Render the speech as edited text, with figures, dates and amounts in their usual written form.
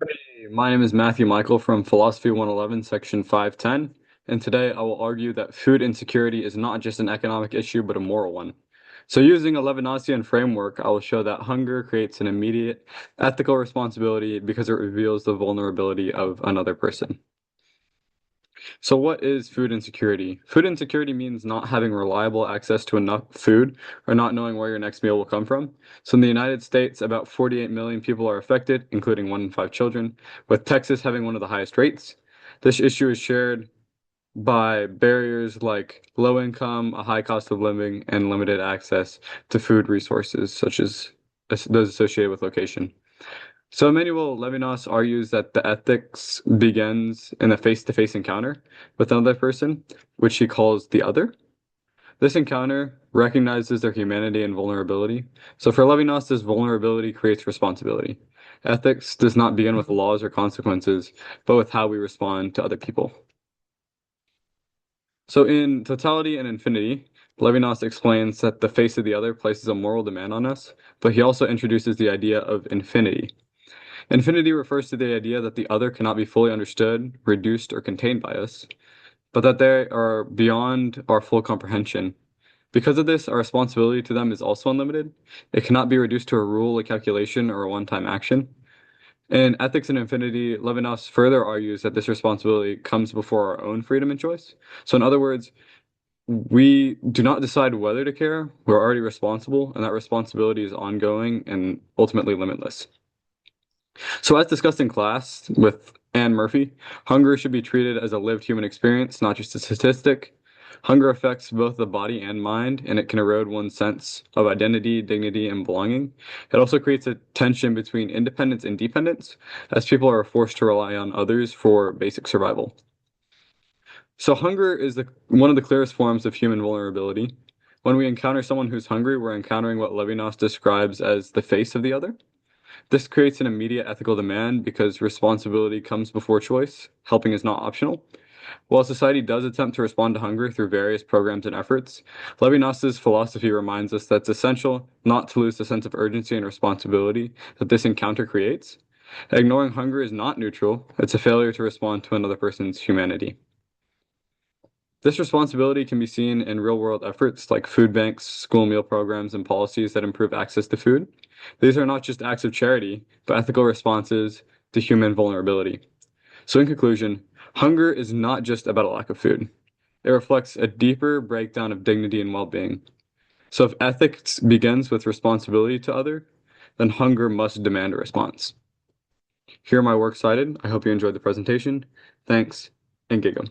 Hey, my name is Matthew Michael from Philosophy 111, Section 510, and today I will argue that food insecurity is not just an economic issue, but a moral one. So, using a Levinasian framework, I will show that hunger creates an immediate ethical responsibility because it reveals the vulnerability of another person. So, what is food insecurity? Food insecurity means not having reliable access to enough food or not knowing where your next meal will come from. So, in the United States, about 48 million people are affected, including 1 in 5 children, with Texas having one of the highest rates. This issue is shared by barriers like low income, a high cost of living, and limited access to food resources, such as those associated with location. So Emmanuel Levinas argues that the ethics begins in a face-to-face encounter with another person, which he calls the other. This encounter recognizes their humanity and vulnerability. So for Levinas, this vulnerability creates responsibility. Ethics does not begin with laws or consequences, but with how we respond to other people. So in Totality and Infinity, Levinas explains that the face of the other places a moral demand on us, but he also introduces the idea of infinity. Infinity refers to the idea that the other cannot be fully understood, reduced, or contained by us, but that they are beyond our full comprehension. Because of this, our responsibility to them is also unlimited. It cannot be reduced to a rule, a calculation, or a one-time action. In Ethics and Infinity, Levinas further argues that this responsibility comes before our own freedom and choice. So, in other words, we do not decide whether to care. We're already responsible, and that responsibility is ongoing and ultimately limitless. So, as discussed in class with Anne Murphy, hunger should be treated as a lived human experience, not just a statistic. Hunger affects both the body and mind, and it can erode one's sense of identity, dignity, and belonging. It also creates a tension between independence and dependence, as people are forced to rely on others for basic survival. So, hunger is one of the clearest forms of human vulnerability. When we encounter someone who's hungry, we're encountering what Levinas describes as the face of the other. This creates an immediate ethical demand because responsibility comes before choice. Helping is not optional. While society does attempt to respond to hunger through various programs and efforts, Levinas's philosophy reminds us that it's essential not to lose the sense of urgency and responsibility that this encounter creates. Ignoring hunger is not neutral, it's a failure to respond to another person's humanity. This responsibility can be seen in real world efforts like food banks, school meal programs, and policies that improve access to food. These are not just acts of charity, but ethical responses to human vulnerability. So, in conclusion, hunger is not just about a lack of food, it reflects a deeper breakdown of dignity and well being. So, if ethics begins with responsibility to other, then hunger must demand a response. Here are my works cited. I hope you enjoyed the presentation. Thanks, and Giggle.